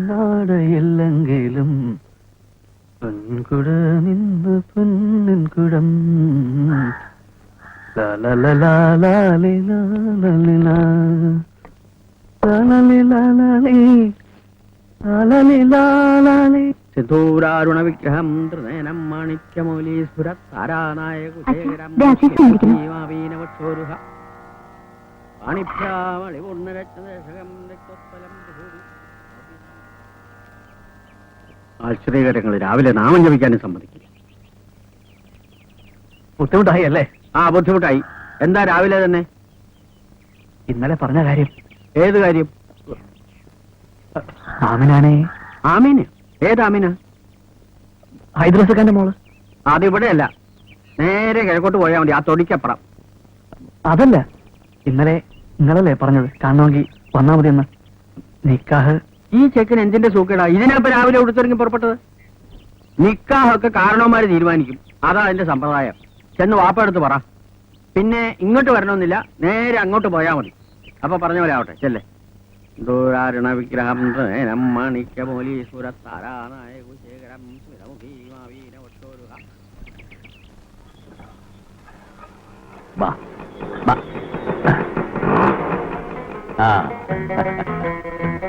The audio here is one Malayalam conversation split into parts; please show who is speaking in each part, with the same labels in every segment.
Speaker 1: നാടയെല്ലെങ്കിലും പെൺകുട നിന്ന് പെണ്ണിൻകുടം സിന്ദൂരാരുണ വിഗ്രഹം ത്രിനയനം മാണിക്യമൗലീസ്ഫുരത്താരാനായകുശേഖരം ആശ്ചര്യകരങ്ങൾ രാവിലെ നാമം ജപിക്കാനും സമ്മതിക്കില്ല. ബുദ്ധിമുട്ടായി അല്ലേ? ആ, ബുദ്ധിമുട്ടായി. എന്താ രാവിലെ തന്നെ? ഇന്നലെ പറഞ്ഞ കാര്യം. ഏത് കാര്യം? ആമിനാണേ. ആമീന്? ഏതാമീന? ഹൈദ്രോസക്കാന്റെ മോള്. അതിവിടെയല്ല, നേരെ കിഴക്കോട്ട് പോയാൽ മതി, ആ തൊടിക്കപ്പുറം. അതല്ല, നിങ്ങളല്ലേ പറഞ്ഞത് കാണണമെങ്കിൽ വന്നാ മതി എന്ന്. നിക്കാഹ്. ഈ ചെക്കൻ എന്തിന്റെ സൂക്കേടാ ഇതിനപ്പോ രാവിലെ ഉടുത്തിറങ്ങി പുറപ്പെട്ടത്? നിക്കാഹൊക്കെ കാരണവന്മാര് തീരുമാനിക്കും, അതാ അതിന്റെ സമ്പ്രദായം. ചെന്ന് വാപ്പ എടുത്ത് പറ. പിന്നെ ഇങ്ങോട്ട് വരണമെന്നില്ല, നേരെ അങ്ങോട്ട് പോയാ മതി. അപ്പൊ പറഞ്ഞ പോലെ ആവട്ടെ, ചെല്ലേ. ദൂരാരുണ വിഗ്രഹം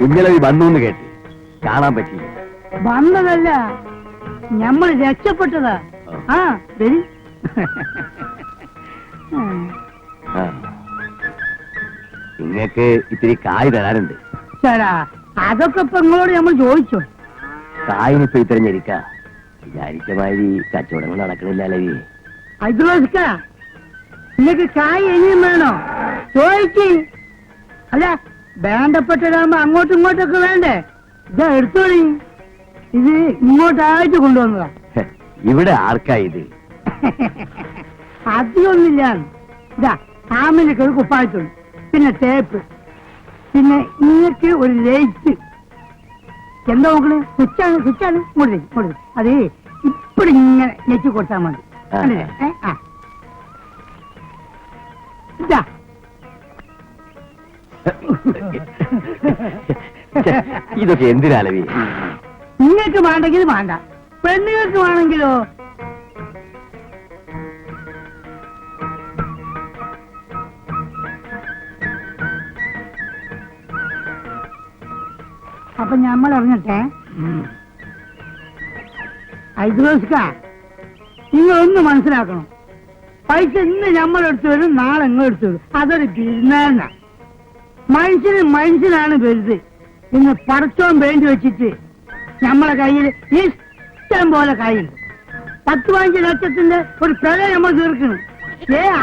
Speaker 2: ഇന്നലെ വന്നു കേട്ട് കാണാൻ പറ്റില്ല.
Speaker 3: വന്നതല്ല, ഞമ്മൾ രക്ഷപ്പെട്ടതാ. ആ വരി.
Speaker 2: നിങ്ങക്ക് ഇത്തിരി കായ് തരാനുണ്ട്.
Speaker 3: ചേടാ, അതൊക്കെ ഇപ്പൊ നിങ്ങളോട് നമ്മൾ ചോദിച്ചോ?
Speaker 2: കായിനിപ്പോ ഇത്തിരഞ്ഞിരിക്ക വിചാരിച്ച മാതിരി കച്ചവടങ്ങൾ നടക്കണില്ലല്ലേ.
Speaker 3: ഹൈദ്രോസിക്ക, നിങ്ങക്ക് കായ് ഇനിയും വേണോ? ചോദിക്ക്. അല്ല, വേണ്ടപ്പെട്ടതാകുമ്പോ അങ്ങോട്ടും ഇങ്ങോട്ടൊക്കെ വേണ്ടേ? ഇതാ എടുത്തോളി. ഇത് ഇങ്ങോട്ടായിട്ട് കൊണ്ടുവന്നതാ.
Speaker 2: ഇവിടെ ആർക്കാ ഇത്?
Speaker 3: അധികമൊന്നുമില്ല. ഇതാ ആമിനൊക്കെ ഒരു കുപ്പായത്തുള്ളൂ, പിന്നെ ടേപ്പ്, പിന്നെ ഇങ്ങക്ക് ഒരു ലൈറ്റ്. എന്താ നോക്കണേ? സ്വിച്ചാണ്. ഇങ്ങോട്ട് അതേ ഇപ്പഴും ഇങ്ങനെ നെറ്റി കൊടുത്താൽ മതി. ഇതാ
Speaker 2: ഇതൊക്കെ എന്തിനാലവി?
Speaker 3: നിങ്ങൾക്ക് വേണ്ടെങ്കിൽ വേണ്ട, പെണ്ണുങ്ങൾക്ക് വേണമെങ്കിലോ? അപ്പൊ നമ്മൾ അറിഞ്ഞിട്ടെ. ഹൈദ്രോസിക്ക, നിങ്ങളൊന്ന് മനസ്സിലാക്കണം. പൈസ ഇന്ന് നമ്മളെടുത്ത് വരും, നാളെ എടുത്തു വരും. അതൊരു ബിസിനസ്സാ. മനുഷ്യനാണ് വലുത്. ഇന്ന് പടച്ചോൻ വേണ്ടി വെച്ചിട്ട് നമ്മളെ കയ്യിൽ ഇഷ്ടം പോലെ കയ്യിൽ 10-15 ലക്ഷത്തിന്റെ ഒരു പെല നമ്മൾ തീർക്കണം.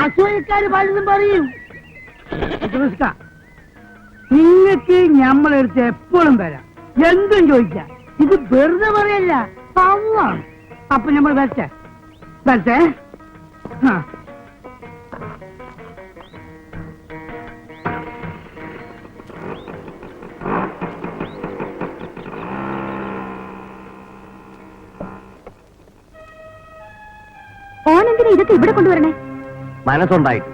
Speaker 3: അസൂയക്കാര് പലതും പറയും. നിങ്ങൾക്ക് നമ്മളെടുത്ത് എപ്പോഴും വരാം, എന്തും ചോദിക്കാം. ഇത് വെറുതെ പറയല്ല, പവാണ്. അപ്പൊ നമ്മൾ വരട്ടെ.
Speaker 4: ഓനെന്തിനാ ഇതൊക്കെ ഇവിടെ കൊണ്ടുവരണേ?
Speaker 2: മനസ്സുണ്ടായിട്ട്.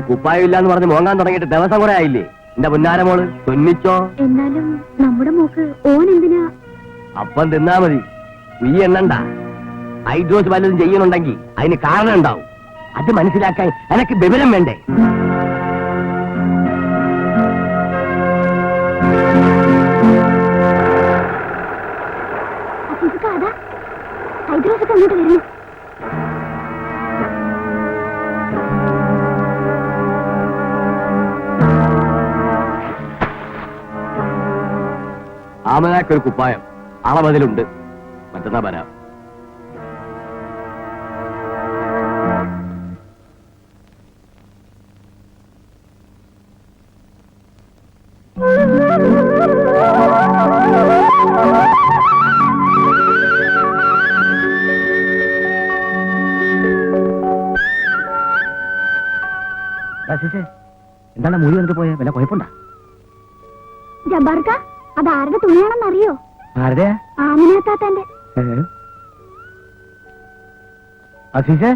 Speaker 2: കുപ്പായില്ല എന്ന് പറഞ്ഞ് മോങ്ങാൻ തുടങ്ങിയിട്ട് ദിവസം കുറെ ആയില്ലേ? എന്റെ പുന്നാരമോള് തുന്നിച്ചോ.
Speaker 4: എന്നാലും നമ്മുടെ മോക്ക് ഓൻ എന്തിനാ?
Speaker 2: അപ്പം തിന്നാ മതി, ഈ എണ്ണണ്ട. ഹൈഡ്രോസ് വല്ലതും ചെയ്യുന്നുണ്ടെങ്കിൽ അതിന് കാരണം ഉണ്ടാവും. അത് മനസ്സിലാക്കാൻ എനക്ക് വിവരം വേണ്ടേ?
Speaker 4: ഹൈദ്രോസൊക്കെ അങ്ങോട്ട് വരുന്നു.
Speaker 2: ആമനാക്കൊരു കുപ്പായം അളവതിലുണ്ട്. മറ്റന്നാ വരാം.
Speaker 1: എന്താണ് മൂലി വന്നിട്ട് പോയ വല്ല കുഴപ്പമുണ്ടാ?
Speaker 4: ജബ്ബാർക്ക, അത് ആരുടെ തുണിയാണെന്നറിയോ?
Speaker 1: ആരുടെ?
Speaker 4: ആമിനാത്താത്തന്റെ.
Speaker 1: അസീസേ,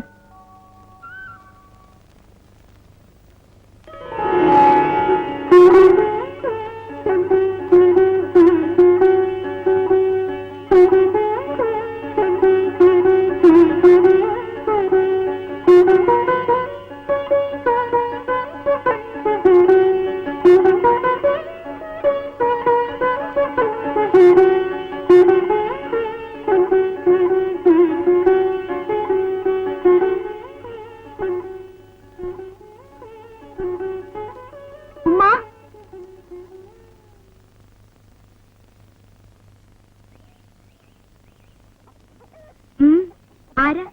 Speaker 4: ആരാ?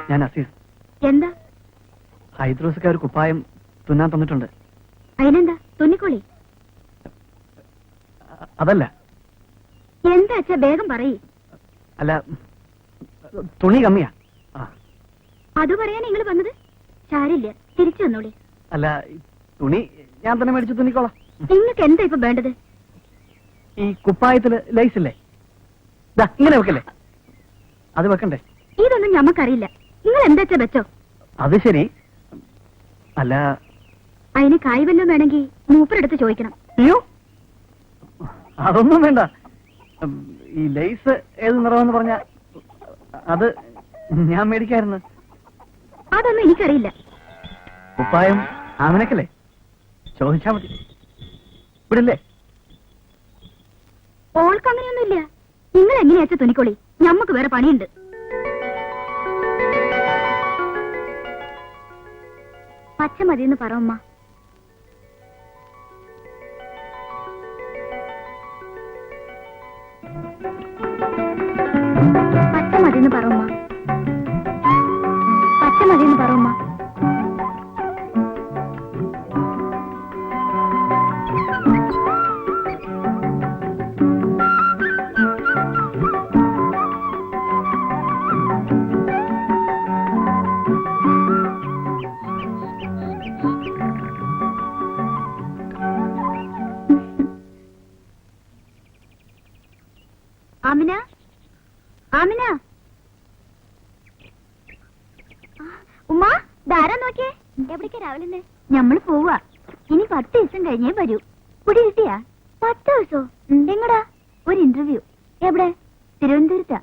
Speaker 1: ഞാൻ അസീസ്.
Speaker 4: എന്താ?
Speaker 1: ഹൈദ്രോസൊക്കെ ഒരു കുപ്പായം തുന്നാൻ തന്നിട്ടുണ്ട്.
Speaker 4: അതിനെന്താ? തുന്നിക്കോളി.
Speaker 1: അതല്ല.
Speaker 4: എന്താ അച്ഛാ, വേഗം പറയ്.
Speaker 1: അല്ല, തുണി കമ്മിയാ.
Speaker 4: അത് പറയാൻ നിങ്ങൾ വന്നത്? സാരില്ല, തിരിച്ചു വന്നോളി.
Speaker 1: അല്ല, തുണി ഞാൻ തന്നെ മേടിച്ച് തുന്നിക്കോളാം.
Speaker 4: നിങ്ങൾക്ക് എന്താ ഇപ്പൊ വേണ്ടത്?
Speaker 1: ഈ കുപ്പായത്തില് ലൈസ് ഇല്ലേ? ഇങ്ങനെ വെക്കല്ലേ? അത് വെക്കണ്ടേ?
Speaker 4: ഇതൊന്നും ഞമ്മക്കറിയില്ല. നിങ്ങൾ എന്താ വെച്ചോ.
Speaker 1: അത് ശരി. അല്ല,
Speaker 4: അതിന് കായ് വല്ലതും വേണമെങ്കിൽ മൂപ്പരെടുത്ത് ചോദിക്കണം.
Speaker 1: അയ്യോ, അതൊന്നും വേണ്ട. ഈ ലൈസ് ഏത് നിറമെന്ന് പറഞ്ഞ അത് ഞാൻ മേടിക്കായിരുന്നു.
Speaker 4: അതൊന്നും എനിക്കറിയില്ല.
Speaker 1: കുപ്പായം ആമനക്കല്ലേ? ചോദിച്ചാ മതി. ഇവിടില്ലേ?
Speaker 4: ഓൾക്ക് അങ്ങനെയൊന്നുമില്ല. നിങ്ങൾ എങ്ങനെയാച്ച തുണിക്കോളി, ഞമ്മക്ക് വേറെ പണിയുണ്ട്. പച്ച മതിയെന്ന് പറ ഉമ്മ. പച്ച മതിയെന്ന് പറ ഉമ്മ. പച്ച മതിയെന്ന് പറ ഉമ്മ. ആമിന, ആമിന. ഉമ്മ, ധാരാ നോക്കിയേ. എവിടേക്കാ രാവിലെ? ഞമ്മള് പോവാ. ഇനി 10 ദിവസം കഴിഞ്ഞേ വരൂ. കുടി കിട്ടിയാ? 10 ദിവസോ? എങ്ങടാ? ഒരു ഇന്റർവ്യൂ. എവിടെ? തിരുവനന്തപുരത്താ.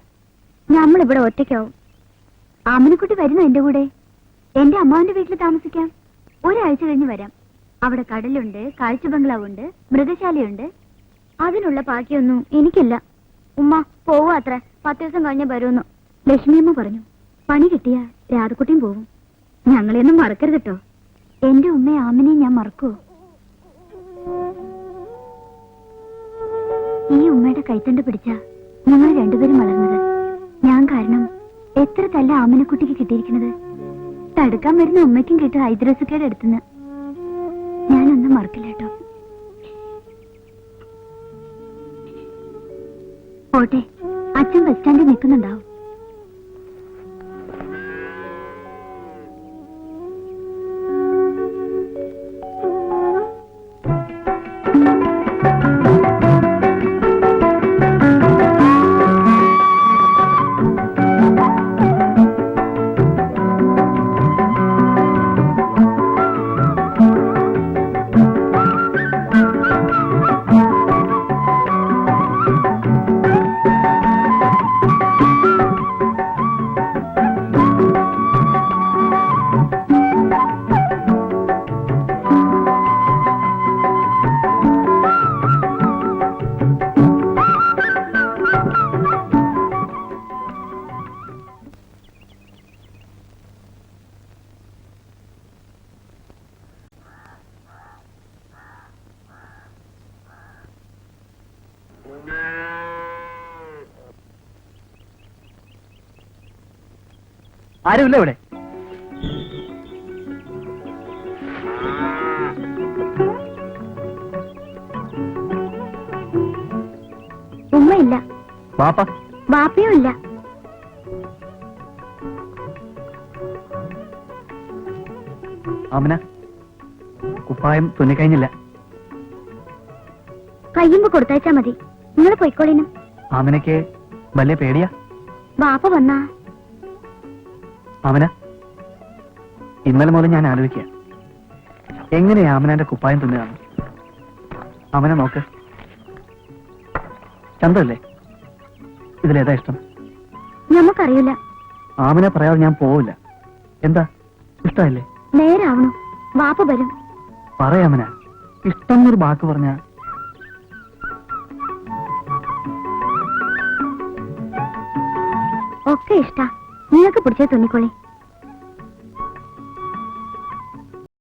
Speaker 4: ഞമ്മളിവിടെ ഒറ്റയ്ക്കാവും. ആമിനക്കുട്ടി വരുന്നു എന്റെ കൂടെ. എന്റെ അമ്മാവിന്റെ വീട്ടിൽ താമസിക്കാം. ഒരാഴ്ച കഴിഞ്ഞ് വരാം. അവിടെ കടലുണ്ട്, കാഴ്ച ബംഗ്ലാവുണ്ട്, മൃഗശാലയുണ്ട്. അതിനുള്ള ബാക്കിയൊന്നും എനിക്കില്ല. ഉമ്മ പോവാ അത്ര. 10 ദിവസം കഴിഞ്ഞേ വരുമെന്ന് ലക്ഷ്മിയമ്മ പറഞ്ഞു. പണി കിട്ടിയ രാധക്കുട്ടിയും പോവും. ഞങ്ങളെയൊന്നും മറക്കരുത് കേട്ടോ. എന്റെ ഉമ്മയെ ആമിനെയും ഞാൻ മറക്കുവോ? ഈ ഉമ്മയുടെ കൈത്തണ്ട് പിടിച്ച ഞങ്ങൾ രണ്ടുപേരും വളർന്നത്. ഞാൻ കാരണം എത്ര തല്ല ആമിനക്കുട്ടിക്ക് കിട്ടിയിരിക്കുന്നത്. തടുക്കാൻ വരുന്ന ഉമ്മയ്ക്കും കിട്ടും ഹൈദ്രോസക്കയുടെ അടുത്തുനിന്ന്. ഞാനൊന്നും മറക്കില്ല കേട്ടോ. പോട്ടെ, അച്ഛൻ ബസ് സ്റ്റാൻഡിൽ നിൽക്കുന്നുണ്ടാവും.
Speaker 1: ആരുമില്ല ഇവിടെ?
Speaker 4: ഉമ്മയില്ല.
Speaker 1: വാപ്പ?
Speaker 4: വാപ്പയും ഇല്ല.
Speaker 1: ആമന, കുപ്പായം തുന്നിക്കഴിഞ്ഞില്ല.
Speaker 4: കയ്യുമ്പോ കൊടുത്തയച്ചാ മതി. നിങ്ങൾ പൊയ്ക്കോളിനും.
Speaker 1: ആമനക്ക് വലിയ പേടിയാ?
Speaker 4: വാപ്പ വന്നാ?
Speaker 1: ആമന, ഇന്നലെ മുതൽ ഞാൻ ആലോചിക്കുക, എങ്ങനെയാ ആമനന്റെ കുപ്പായം തുന്നുകയാണ്? ആമന നോക്ക്, ചന്തല്ലേ? ഇതിലേതാ ഇഷ്ടം?
Speaker 4: ഞമ്മക്കറിയില്ല.
Speaker 1: ആമന പറയാതെ ഞാൻ പോവില്ല. എന്താ, ഇഷ്ടമല്ലേ?
Speaker 4: നേരാവണു. വാപ്പ വരും.
Speaker 1: പറയാമന, ഇഷ്ടം എന്നൊരു വാക്ക് പറഞ്ഞ.
Speaker 4: ഒക്കെ ഇഷ്ടാ. നിങ്ങൾക്ക് പിടിച്ച തുന്നിക്കോളി.